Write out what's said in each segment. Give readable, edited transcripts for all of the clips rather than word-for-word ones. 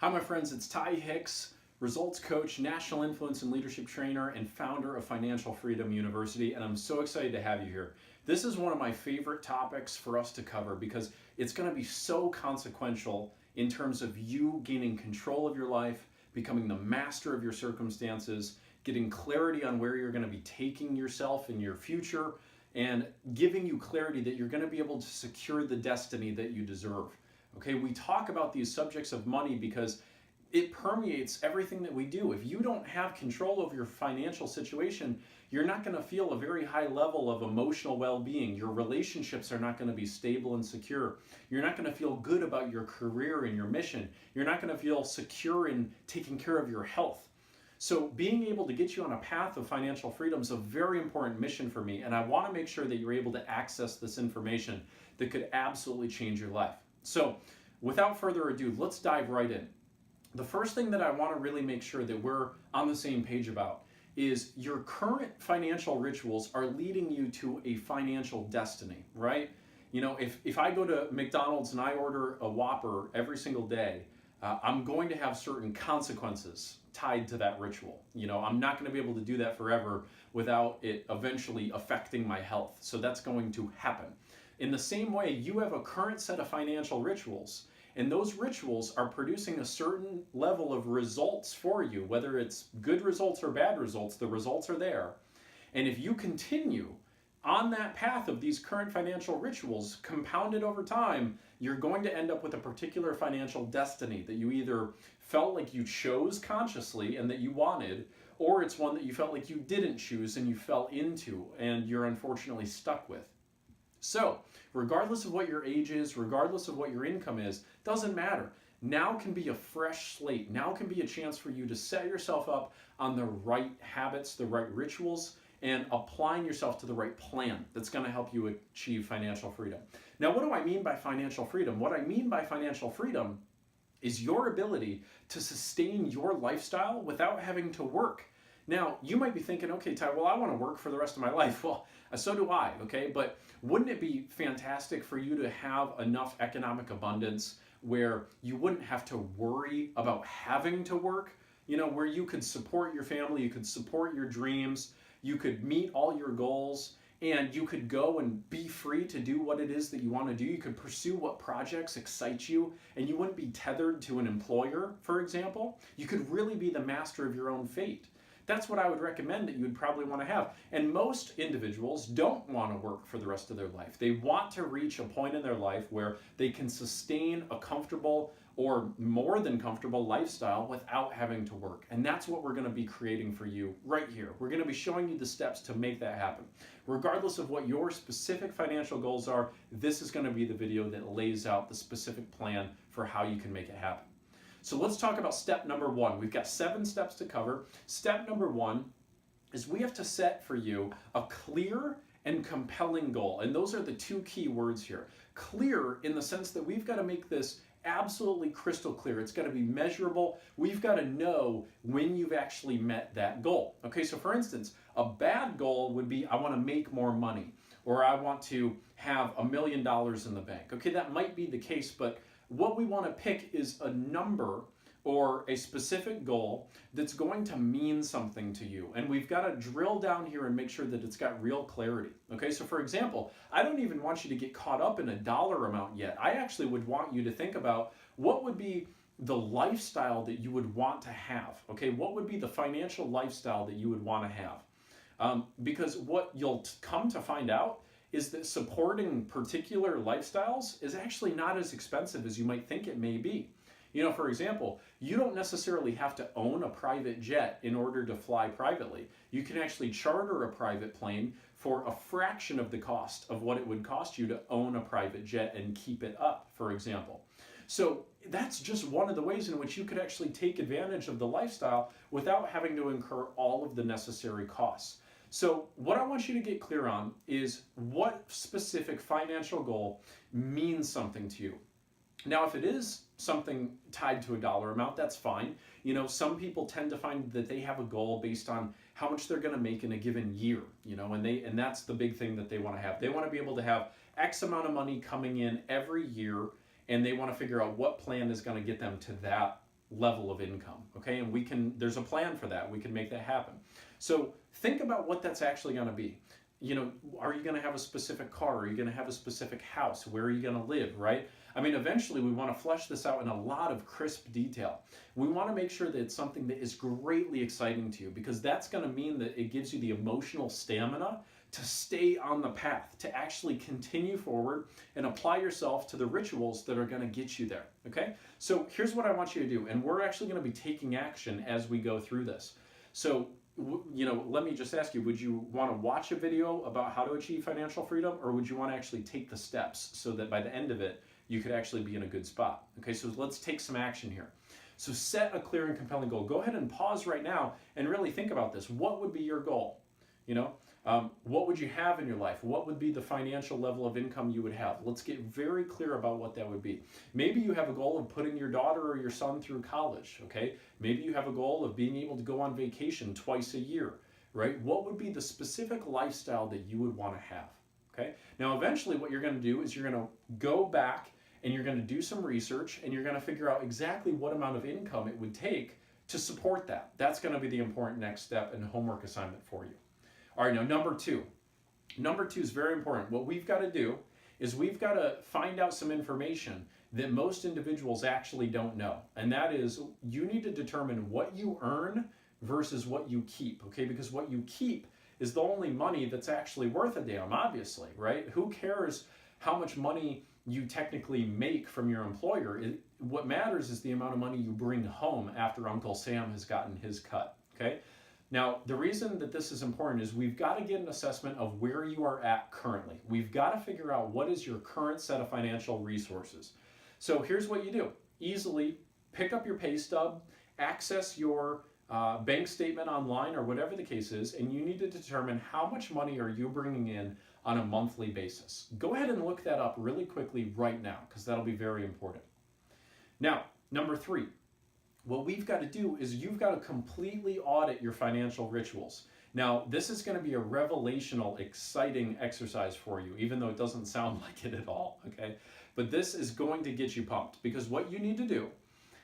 Hi, my friends. It's Hicks, results coach, national influence and leadership trainer, and founder of Financial Freedom University. And I'm so excited to have you here. This is one of my favorite topics for us to cover because it's going to be so consequential in terms of you gaining control of your life, becoming the master of your circumstances, getting clarity on where you're going to be taking yourself in your future, and giving you clarity that you're going to be able to secure the destiny that you deserve. Okay, we talk about these subjects of money because it permeates everything that we do. If you don't have control over your financial situation, you're not going to feel a very high level of emotional well-being. Your relationships are not going to be stable and secure. You're not going to feel good about your career and your mission. You're not going to feel secure in taking care of your health. So being able to get you on a path of financial freedom is a very important mission for me, and I want to make sure that you're able to access this information that could absolutely change your life. So without further ado, let's dive right in. The first thing that I want to really make sure that we're on the same page about is your current financial rituals are leading you to a financial destiny, right? You know, if I go to McDonald's and I order a Whopper every single day, I'm going to have certain consequences tied to that ritual. You know, I'm not going to be able to do that forever without it eventually affecting my health. So that's going to happen. In the same way, you have a current set of financial rituals, and those rituals are producing a certain level of results for you, whether it's good results or bad results, the results are there. And if you continue on that path of these current financial rituals, compounded over time, you're going to end up with a particular financial destiny that you either felt like you chose consciously and that you wanted, or it's one that you felt like you didn't choose and you fell into and you're unfortunately stuck with. So, regardless of what your age is, regardless of what your income is, doesn't matter. Now can be a fresh slate. Now can be a chance for you to set yourself up on the right habits, the right rituals, and applying yourself to the right plan that's going to help you achieve financial freedom. Now, what do I mean by financial freedom? What I mean by financial freedom is your ability to sustain your lifestyle without having to work. Now, you might be thinking, okay, Ty, well, I want to work for the rest of my life. Well, so do I, okay? But wouldn't it be fantastic for you to have enough economic abundance where you wouldn't have to worry about having to work? You know, where you could support your family, you could support your dreams, you could meet all your goals, and you could go and be free to do what it is that you want to do. You could pursue what projects excite you, and you wouldn't be tethered to an employer, for example. You could really be the master of your own fate. That's what I would recommend that you would probably want to have. And most individuals don't want to work for the rest of their life. They want to reach a point in their life where they can sustain a comfortable or more than comfortable lifestyle without having to work. And that's what we're going to be creating for you right here. We're going to be showing you the steps to make that happen. Regardless of what your specific financial goals are, this is going to be the video that lays out the specific plan for how you can make it happen. So let's talk about step number one. We've got 7 steps to cover. Step number 1 is we have to set for you a clear and compelling goal. And those are the 2 key words here. Clear in the sense that we've got to make this absolutely crystal clear. It's got to be measurable. We've got to know when you've actually met that goal. Okay, so for instance, a bad goal would be I want to make more money, or I want to have $1 million in the bank. Okay, that might be the case, but what we want to pick is a number or a specific goal that's going to mean something to you. And we've got to drill down here and make sure that it's got real clarity. Okay, so for example, I don't even want you to get caught up in a dollar amount yet. I actually would want you to think about what would be the lifestyle that you would want to have. Okay, what would be the financial lifestyle that you would want to have? Because what you'll come to find out is that supporting particular lifestyles is actually not as expensive as you might think it may be. You know, for example, you don't necessarily have to own a private jet in order to fly privately. You can actually charter a private plane for a fraction of the cost of what it would cost you to own a private jet and keep it up, for example. So that's just one of the ways in which you could actually take advantage of the lifestyle without having to incur all of the necessary costs. So what I want you to get clear on is what specific financial goal means something to you. Now, if it is something tied to a dollar amount, that's fine. You know, some people tend to find that they have a goal based on how much they're going to make in a given year, you know, and that's the big thing that they want to have. They want to be able to have X amount of money coming in every year, and they want to figure out what plan is going to get them to that level of income, okay? And there's a plan for that. We can make that happen. So think about what that's actually going to be. Are you going to have a specific car? Are you going to have a specific house? Where are you going to live, right? I mean, eventually we want to flesh this out in a lot of crisp detail. We want to make sure that it's something that is greatly exciting to you, because that's going to mean that it gives you the emotional stamina to stay on the path, to actually continue forward and apply yourself to the rituals that are going to get you there, okay? So here's what I want you to do, and we're actually going to be taking action as we go through this. So, let me just ask you, would you want to watch a video about how to achieve financial freedom, or would you want to actually take the steps so that by the end of it, you could actually be in a good spot? Okay, so let's take some action here. So set a clear and compelling goal. Go ahead and pause right now and really think about this. What would be your goal? What would you have in your life? What would be the financial level of income you would have? Let's get very clear about what that would be. Maybe you have a goal of putting your daughter or your son through college, okay? Maybe you have a goal of being able to go on vacation twice a year, right? What would be the specific lifestyle that you would want to have, okay? Now, eventually what you're going to do is you're going to go back and you're going to do some research, and you're going to figure out exactly what amount of income it would take to support that. That's going to be the important next step and homework assignment for you. All right, now number two. Number two is very important. What we've got to do is we've got to find out some information that most individuals actually don't know. And that is, you need to determine what you earn versus what you keep, okay? Because what you keep is the only money that's actually worth a damn, obviously, right? Who cares how much money you technically make from your employer? What matters is the amount of money you bring home after Uncle Sam has gotten his cut, okay? Now, the reason that this is important is we've got to get an assessment of where you are at currently. We've got to figure out what is your current set of financial resources. So here's what you do. Easily pick up your pay stub, access your bank statement online or whatever the case is, and you need to determine how much money are you bringing in on a monthly basis. Go ahead and look that up really quickly right now, because that'll be very important. Now, number three. What we've got to do is you've got to completely audit your financial rituals. Now, this is going to be a revelational, exciting exercise for you, even though it doesn't sound like it at all, okay? But this is going to get you pumped, because what you need to do,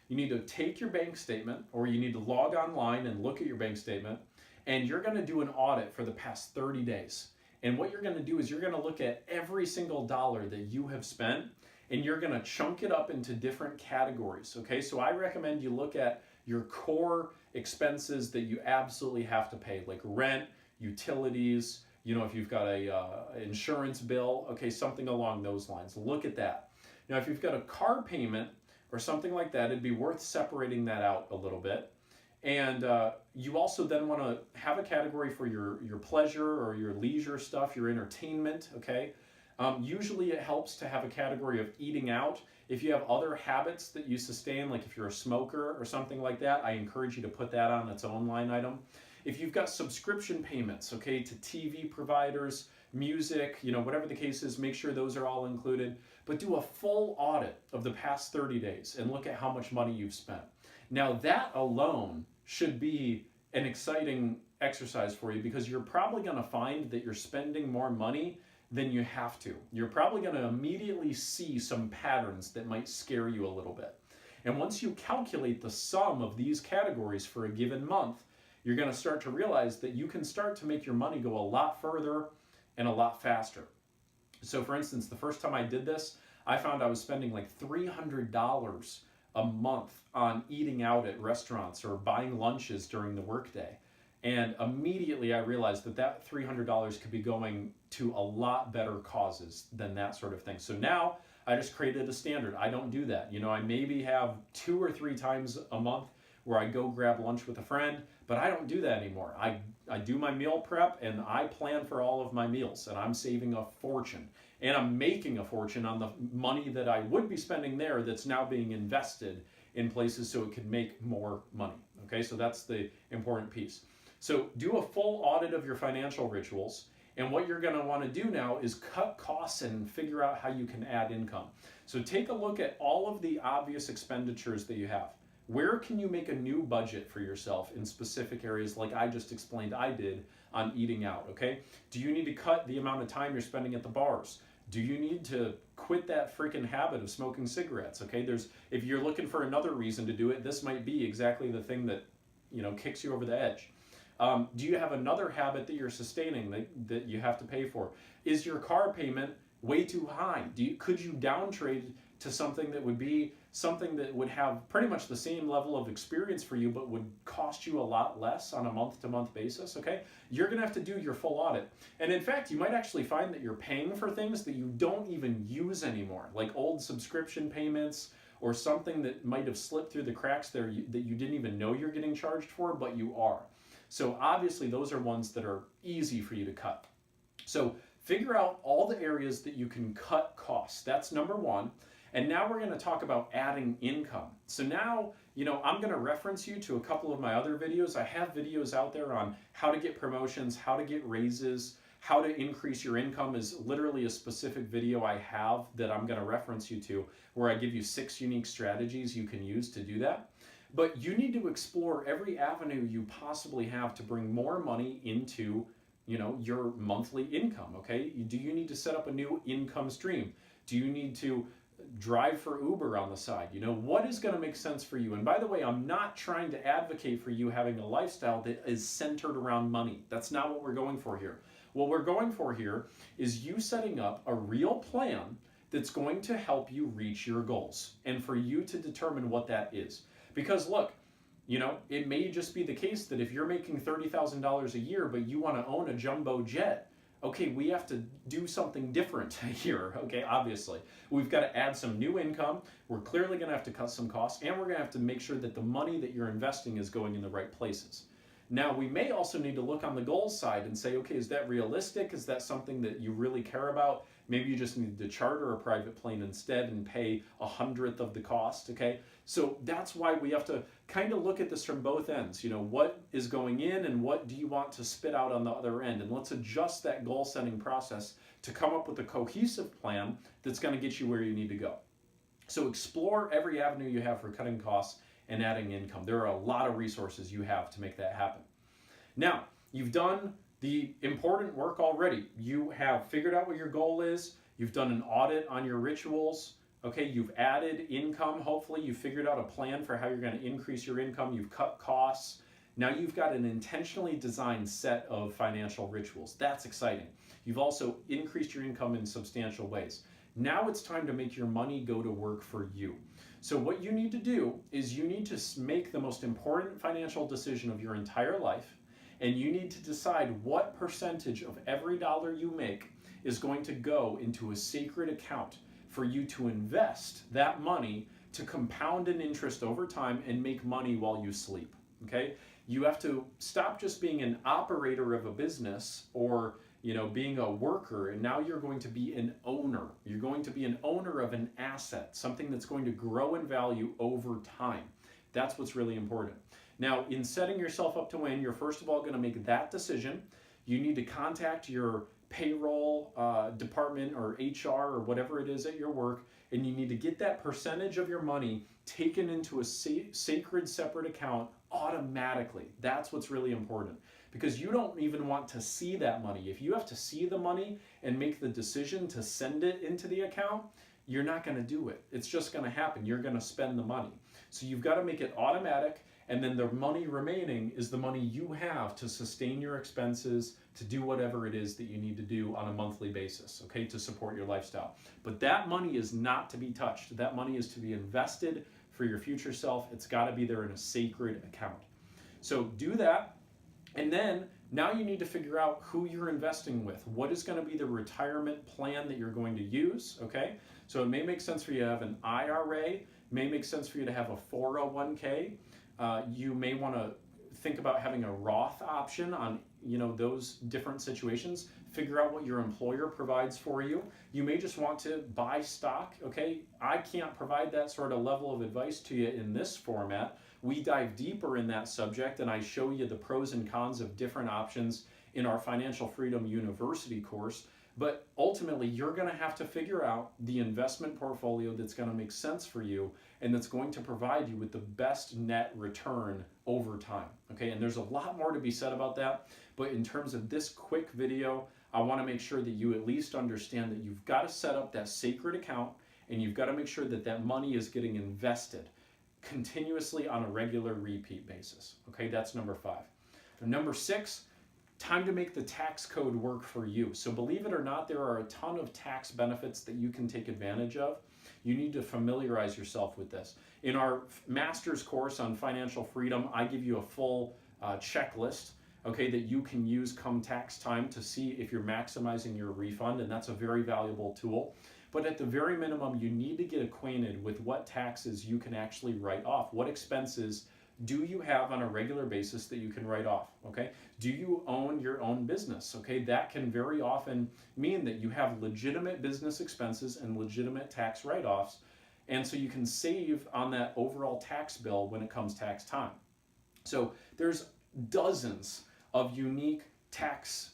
you need to take your bank statement, or you need to log online and look at your bank statement, and you're going to do an audit for the past 30 days. And what you're going to do is you're going to look at every single dollar that you have spent, and you're going to chunk it up into different categories, okay? So I recommend you look at your core expenses that you absolutely have to pay, like rent, utilities, if you've got a insurance bill, okay, something along those lines. Look at that. Now, if you've got a car payment or something like that, it'd be worth separating that out a little bit. And you also then want to have a category for your pleasure or your leisure stuff, your entertainment, okay? Usually it helps to have a category of eating out. If you have other habits that you sustain, like if you're a smoker or something like that, I encourage you to put that on its own line item. If you've got subscription payments, okay, to TV providers, music, whatever the case is, make sure those are all included. But do a full audit of the past 30 days and look at how much money you've spent. Now, that alone should be an exciting exercise for you, because you're probably going to find that you're spending more money than you have to. You're probably going to immediately see some patterns that might scare you a little bit. And once you calculate the sum of these categories for a given month, you're going to start to realize that you can start to make your money go a lot further and a lot faster. So for instance, the first time I did this, I found I was spending like $300 a month on eating out at restaurants or buying lunches during the workday. And immediately I realized that $300 could be going to a lot better causes than that sort of thing. So now I just created a standard. I don't do that. I maybe have 2 or 3 times a month where I go grab lunch with a friend, but I don't do that anymore. I do my meal prep, and I plan for all of my meals, and I'm saving a fortune. And I'm making a fortune on the money that I would be spending there that's now being invested in places so it could make more money. Okay, so that's the important piece. So do a full audit of your financial rituals, and what you're going to want to do now is cut costs and figure out how you can add income. So take a look at all of the obvious expenditures that you have. Where can you make a new budget for yourself in specific areas like I just explained I did on eating out, okay? Do you need to cut the amount of time you're spending at the bars? Do you need to quit that freaking habit of smoking cigarettes? Okay, if you're looking for another reason to do it, this might be exactly the thing that kicks you over the edge. Do you have another habit that you're sustaining that you have to pay for? Is your car payment way too high? Could you downtrade to something that would be something that would have pretty much the same level of experience for you, but would cost you a lot less on a month-to-month basis? Okay, you're gonna have to do your full audit. And in fact, you might actually find that you're paying for things that you don't even use anymore, like old subscription payments, or something that might have slipped through the cracks there that you didn't even know you're getting charged for, but you are. So obviously those are ones that are easy for you to cut. So figure out all the areas that you can cut costs. That's number one. And now we're going to talk about adding income. So now, I'm going to reference you to a couple of my other videos. I have videos out there on how to get promotions, how to get raises, how to increase your income is literally a specific video I have that I'm going to reference you to, where I give you 6 unique strategies you can use to do that. But you need to explore every avenue you possibly have to bring more money into, your monthly income, okay? Do you need to set up a new income stream? Do you need to drive for Uber on the side? What is going to make sense for you? And by the way, I'm not trying to advocate for you having a lifestyle that is centered around money. That's not what we're going for here. What we're going for here is you setting up a real plan that's going to help you reach your goals, and for you to determine what that is. Because look, it may just be the case that if you're making $30,000 a year, but you want to own a jumbo jet, okay, we have to do something different here, okay, obviously. We've got to add some new income. We're clearly going to have to cut some costs, and we're going to have to make sure that the money that you're investing is going in the right places. Now, we may also need to look on the goals side and say, okay, is that realistic? Is that something that you really care about? Maybe you just need to charter a private plane instead and pay 1/100th of the cost, okay? So that's why we have to kind of look at this from both ends. What is going in and what do you want to spit out on the other end? And let's adjust that goal setting process to come up with a cohesive plan that's going to get you where you need to go. So explore every avenue you have for cutting costs and adding income. There are a lot of resources you have to make that happen. Now, you've done the important work already. You have figured out what your goal is. You've done an audit on your rituals. Okay, you've added income. Hopefully you've figured out a plan for how you're going to increase your income. You've cut costs. Now you've got an intentionally designed set of financial rituals. That's exciting. You've also increased your income in substantial ways. Now it's time to make your money go to work for you. So what you need to do is you need to make the most important financial decision of your entire life, and you need to decide what percentage of every dollar you make is going to go into a sacred account for you to invest that money to compound in interest over time and make money while you sleep, okay? You have to stop just being an operator of a business or being a worker, and now you're going to be an owner. You're going to be an owner of an asset, something that's going to grow in value over time. That's what's really important. Now, in setting yourself up to win, you're first of all going to make that decision. You need to contact your payroll department or HR or whatever it is at your work, and you need to get that percentage of your money taken into a sacred separate account automatically. That's what's really important, because you don't even want to see that money. If you have to see the money and make the decision to send it into the account, you're not going to do it. It's just going to happen. You're going to spend the money. So you've got to make it automatic, and then the money remaining is the money you have to sustain your expenses, to do whatever it is that you need to do on a monthly basis, okay, to support your lifestyle. But that money is not to be touched. That money is to be invested for your future self. It's got to be there in a sacred account. So do that, and then now you need to figure out who you're investing with. What is going to be the retirement plan that you're going to use, okay? So it may make sense for you to have an IRA, may make sense for you to have a 401k. You may want to think about having a Roth option on those different situations. Figure out what your employer provides for you. You may just want to buy stock, okay? I can't provide that sort of level of advice to you in this format. We dive deeper in that subject, and I show you the pros and cons of different options in our Financial Freedom University course. But ultimately, you're going to have to figure out the investment portfolio that's going to make sense for you and that's going to provide you with the best net return over time, okay? And there's a lot more to be said about that, but in terms of this quick video, I want to make sure that you at least understand that you've got to set up that sacred account, and you've got to make sure that that money is getting invested continuously on a regular repeat basis. Okay, that's number 5. Number 6, time to make the tax code work for you. So believe it or not, there are a ton of tax benefits that you can take advantage of. You need to familiarize yourself with this. In our master's course on financial freedom, I give you a full checklist, okay, that you can use come tax time to see if you're maximizing your refund, and that's a very valuable tool. But at the very minimum, you need to get acquainted with what taxes you can actually write off. What expenses do you have on a regular basis that you can write off, okay? Do you own your own business, okay? That can very often mean that you have legitimate business expenses and legitimate tax write-offs, and so you can save on that overall tax bill when it comes tax time. So there's dozens of unique tax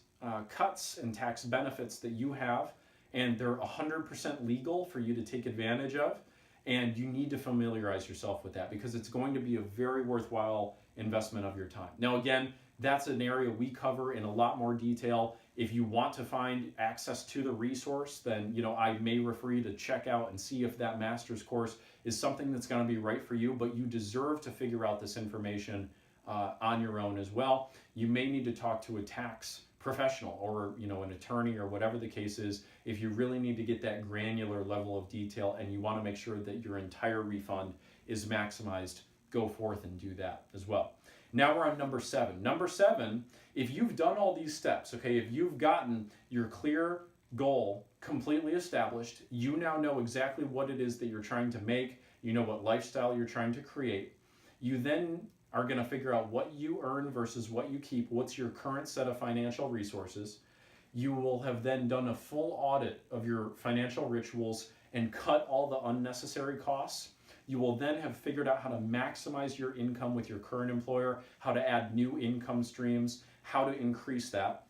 cuts and tax benefits that you have, and they're 100% legal for you to take advantage of. And you need to familiarize yourself with that because it's going to be a very worthwhile investment of your time. Now, again, that's an area we cover in a lot more detail. If you want to find access to the resource, then I may refer you to check out and see if that master's course is something that's going to be right for you, but you deserve to figure out this information on your own as well. You may need to talk to a tax professional or an attorney or whatever the case is if you really need to get that granular level of detail and you want to make sure that your entire refund is maximized. Go forth and do that as well. Now we're on number 7. Number 7, if you've done all these steps, okay, if you've gotten your clear goal completely established, you now know exactly what it is that you're trying to make, you know what lifestyle you're trying to create, you then are going to figure out what you earn versus what you keep, what's your current set of financial resources. You will have then done a full audit of your financial rituals and cut all the unnecessary costs. You will then have figured out how to maximize your income with your current employer, how to add new income streams, how to increase that.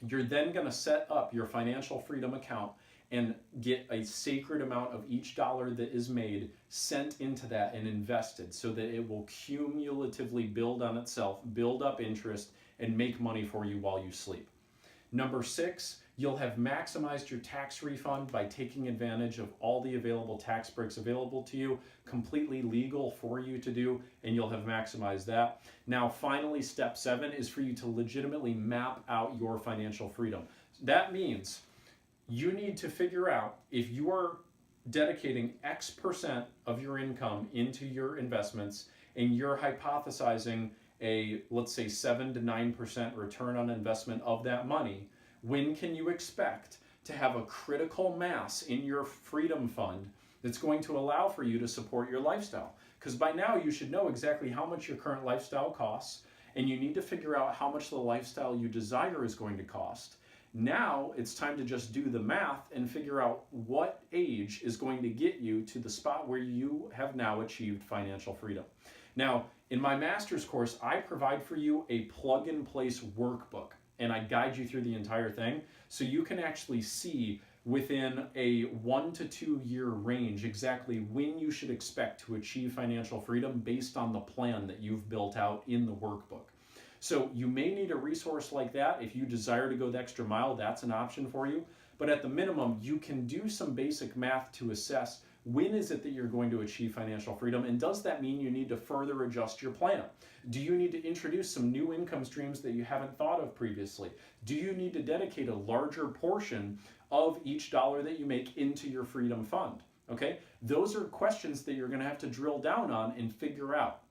You're then going to set up your financial freedom account and get a sacred amount of each dollar that is made sent into that and invested so that it will cumulatively build on itself, build up interest, and make money for you while you sleep. Number 6, you'll have maximized your tax refund by taking advantage of all the available tax breaks available to you, completely legal for you to do, and you'll have maximized that. Now, finally, step 7 is for you to legitimately map out your financial freedom. That means you need to figure out if you are dedicating X% of your income into your investments and you're hypothesizing a, let's say, 7 to 9% return on investment of that money, when can you expect to have a critical mass in your freedom fund that's going to allow for you to support your lifestyle? Because by now you should know exactly how much your current lifestyle costs, and you need to figure out how much the lifestyle you desire is going to cost. Now it's time to just do the math and figure out what age is going to get you to the spot where you have now achieved financial freedom. Now, in my master's course, I provide for you a plug-and-place workbook, and I guide you through the entire thing so you can actually see within a 1 to 2 year range exactly when you should expect to achieve financial freedom based on the plan that you've built out in the workbook. So you may need a resource like that. If you desire to go the extra mile, that's an option for you. But at the minimum, you can do some basic math to assess when is it that you're going to achieve financial freedom, and does that mean you need to further adjust your plan? Do you need to introduce some new income streams that you haven't thought of previously? Do you need to dedicate a larger portion of each dollar that you make into your freedom fund? Okay, those are questions that you're going to have to drill down on and figure out.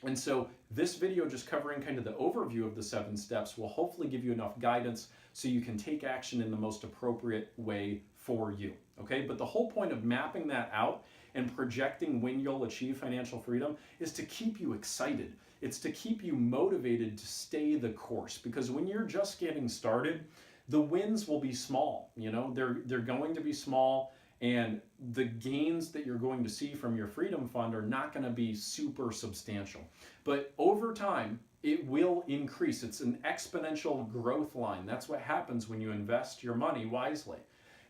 And so this video, just covering kind of the overview of the 7 steps, will hopefully give you enough guidance so you can take action in the most appropriate way for you. Okay, but the whole point of mapping that out and projecting when you'll achieve financial freedom is to keep you excited. It's to keep you motivated to stay the course, because when you're just getting started, the wins will be small. They're going to be small, and the gains that you're going to see from your freedom fund are not going to be super substantial. But over time, it will increase. It's an exponential growth line. That's what happens when you invest your money wisely.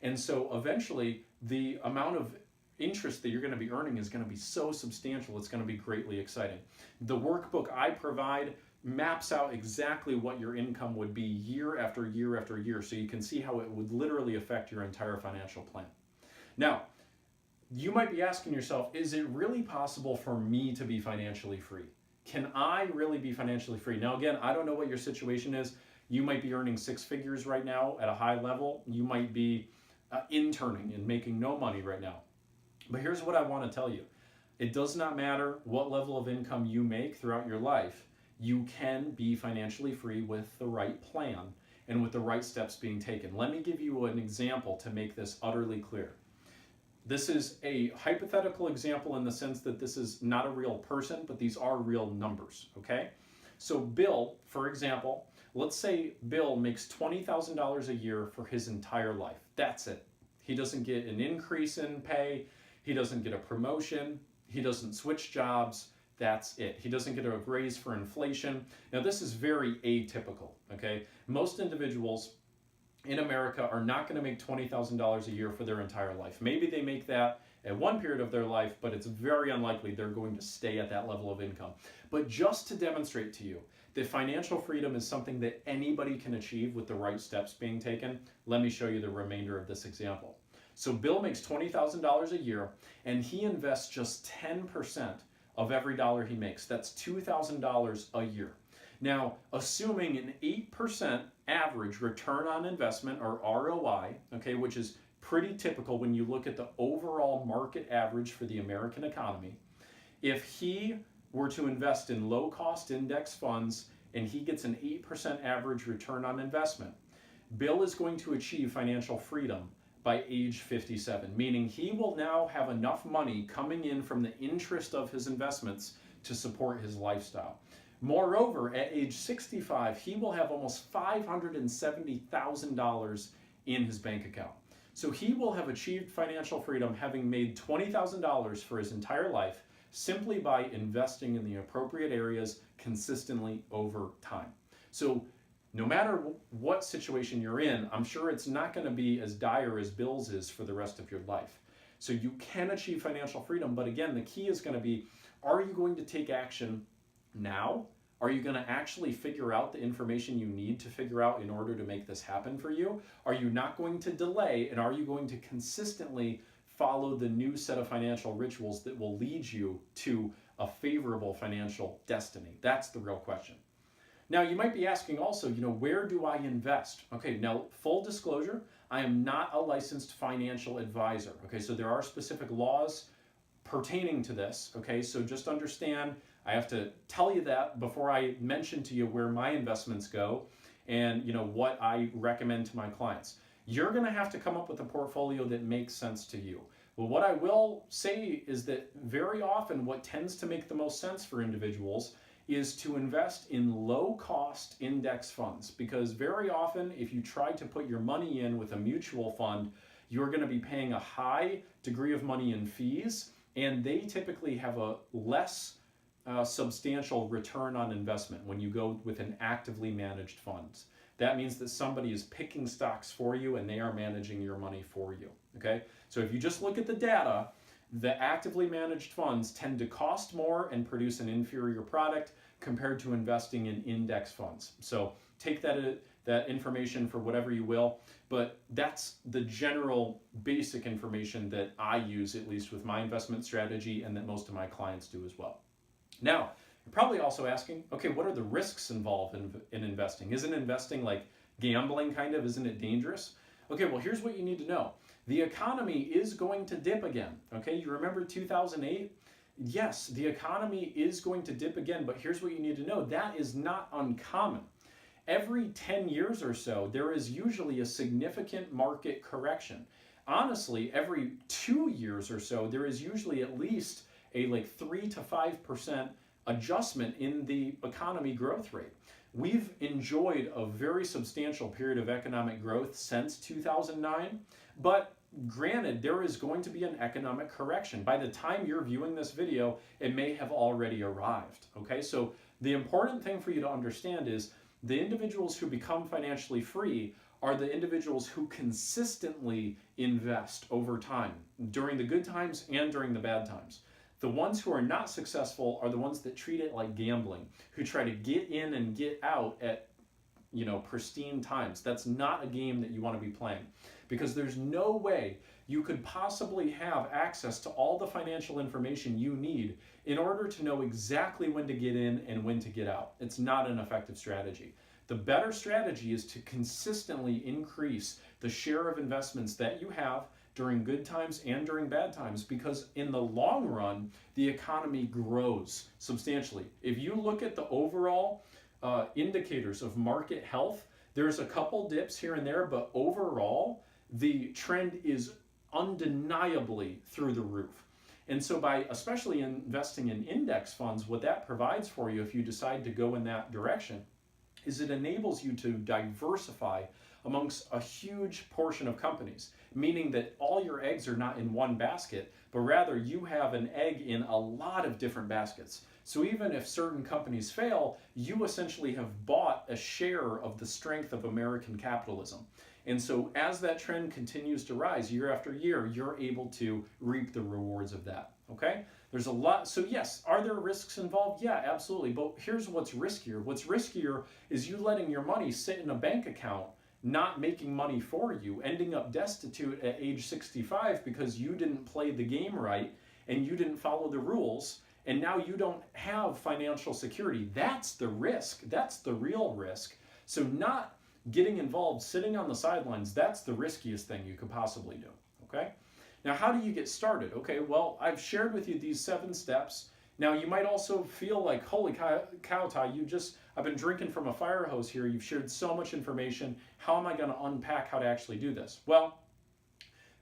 And so eventually, the amount of interest that you're going to be earning is going to be so substantial. It's going to be greatly exciting. The workbook I provide maps out exactly what your income would be year after year after year, so you can see how it would literally affect your entire financial plan. Now, you might be asking yourself, is it really possible for me to be financially free? Can I really be financially free? Now, again, I don't know what your situation is. You might be earning six figures right now at a high level. You might be interning and making no money right now. But here's what I want to tell you. It does not matter what level of income you make throughout your life. You can be financially free with the right plan and with the right steps being taken. Let me give you an example to make this utterly clear. This is a hypothetical example in the sense that this is not a real person, but these are real numbers, okay? So Bill, for example, let's say Bill makes $20,000 a year for his entire life. That's it. He doesn't get an increase in pay. He doesn't get a promotion. He doesn't switch jobs. That's it. He doesn't get a raise for inflation. Now, this is very atypical, okay? Most individuals in America are not going to make $20,000 a year for their entire life. Maybe they make that at one period of their life, but it's very unlikely they're going to stay at that level of income. But just to demonstrate to you that financial freedom is something that anybody can achieve with the right steps being taken, let me show you the remainder of this example. So Bill makes $20,000 a year, and he invests just 10% of every dollar he makes. That's $2,000 a year. Now, assuming an 8% average return on investment, or ROI, okay, which is pretty typical when you look at the overall market average for the American economy, if he were to invest in low-cost index funds and he gets an 8% average return on investment, Bill is going to achieve financial freedom by age 57, meaning he will now have enough money coming in from the interest of his investments to support his lifestyle. Moreover, at age 65, he will have almost $570,000 in his bank account. So he will have achieved financial freedom having made $20,000 for his entire life simply by investing in the appropriate areas consistently over time. So no matter what situation you're in, I'm sure it's not going to be as dire as Bill's is for the rest of your life. So you can achieve financial freedom, but again, the key is going to be, are you going to take action now? Are you going to actually figure out the information you need to figure out in order to make this happen for you? Are you not going to delay, and are you going to consistently follow the new set of financial rituals that will lead you to a favorable financial destiny? That's the real question. Now, you might be asking also, where do I invest? Okay, now, full disclosure, I am not a licensed financial advisor. Okay, so there are specific laws pertaining to this. Okay, so just understand, I have to tell you that before I mention to you where my investments go and what I recommend to my clients. You're going to have to come up with a portfolio that makes sense to you. Well, what I will say is that very often what tends to make the most sense for individuals is to invest in low-cost index funds, because very often if you try to put your money in with a mutual fund, you're going to be paying a high degree of money in fees, and they typically have a less substantial return on investment when you go with an actively managed fund. That means that somebody is picking stocks for you and they are managing your money for you, okay? So if you just look at the data, the actively managed funds tend to cost more and produce an inferior product compared to investing in index funds. So take that information for whatever you will, but that's the general basic information that I use, at least with my investment strategy, and that most of my clients do as well. Now, you're probably also asking, okay, what are the risks involved in investing? Isn't investing like gambling kind of? Isn't it dangerous? Okay, well, here's what you need to know. The economy is going to dip again, okay? You remember 2008? Yes, the economy is going to dip again, but here's what you need to know. That is not uncommon. Every 10 years or so, there is usually a significant market correction. Honestly, every 2 years or so, there is usually at least a 3 to 5% adjustment in the economy growth rate. We've enjoyed a very substantial period of economic growth since 2009, but granted, there is going to be an economic correction. By the time you're viewing this video, it may have already arrived, okay? So the important thing for you to understand is the individuals who become financially free are the individuals who consistently invest over time during the good times and during the bad times. The ones who are not successful are the ones that treat it like gambling, who try to get in and get out at pristine times. That's not a game that you want to be playing, because there's no way you could possibly have access to all the financial information you need in order to know exactly when to get in and when to get out. It's not an effective strategy. The better strategy is to consistently increase the share of investments that you have during good times and during bad times, because in the long run, the economy grows substantially. If you look at the overall indicators of market health, there's a couple dips here and there, but overall, the trend is undeniably through the roof. And so by especially investing in index funds, what that provides for you if you decide to go in that direction is it enables you to diversify amongst a huge portion of companies, meaning that all your eggs are not in one basket, but rather you have an egg in a lot of different baskets. So even if certain companies fail, you essentially have bought a share of the strength of American capitalism. And so as that trend continues to rise year after year, you're able to reap the rewards of that, okay? There's a lot, so yes, are there risks involved? Yeah, absolutely, but here's what's riskier. What's riskier is you letting your money sit in a bank account, not making money for you, ending up destitute at age 65 because you didn't play the game right and you didn't follow the rules, and now you don't have financial security. That's the risk. That's the real risk. So not getting involved, sitting on the sidelines, that's the riskiest thing you could possibly do, okay? Now, how do you get started? Okay, well, I've shared with you these 7 steps. Now, you might also feel like, holy cow, Ty, I've been drinking from a fire hose here. You've shared so much information. How am I going to unpack how to actually do this? Well,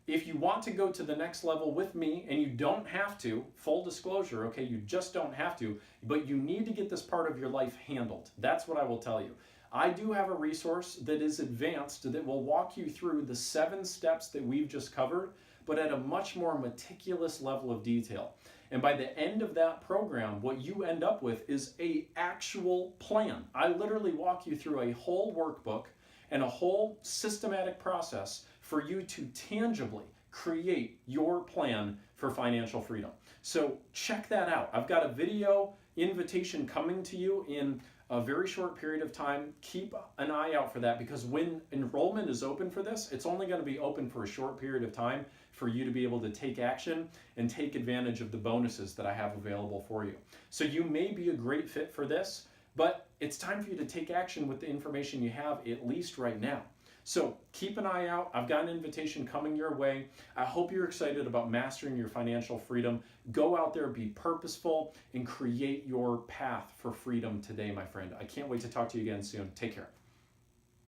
if you want to go to the next level with me, and you don't have to, full disclosure, okay, you just don't have to, but you need to get this part of your life handled. That's what I will tell you. I do have a resource that is advanced that will walk you through the 7 steps that we've just covered, but at a much more meticulous level of detail. And by the end of that program, what you end up with is an actual plan. I literally walk you through a whole workbook and a whole systematic process for you to tangibly create your plan for financial freedom. So check that out. I've got a video invitation coming to you in a very short period of time. Keep an eye out for that, because when enrollment is open for this, it's only going to be open for a short period of time for you to be able to take action and take advantage of the bonuses that I have available for you. So you may be a great fit for this, but it's time for you to take action with the information you have, at least right now. So keep an eye out. I've got an invitation coming your way. I hope you're excited about mastering your financial freedom. Go out there, be purposeful, and create your path for freedom today, my friend. I can't wait to talk to you again soon. Take care.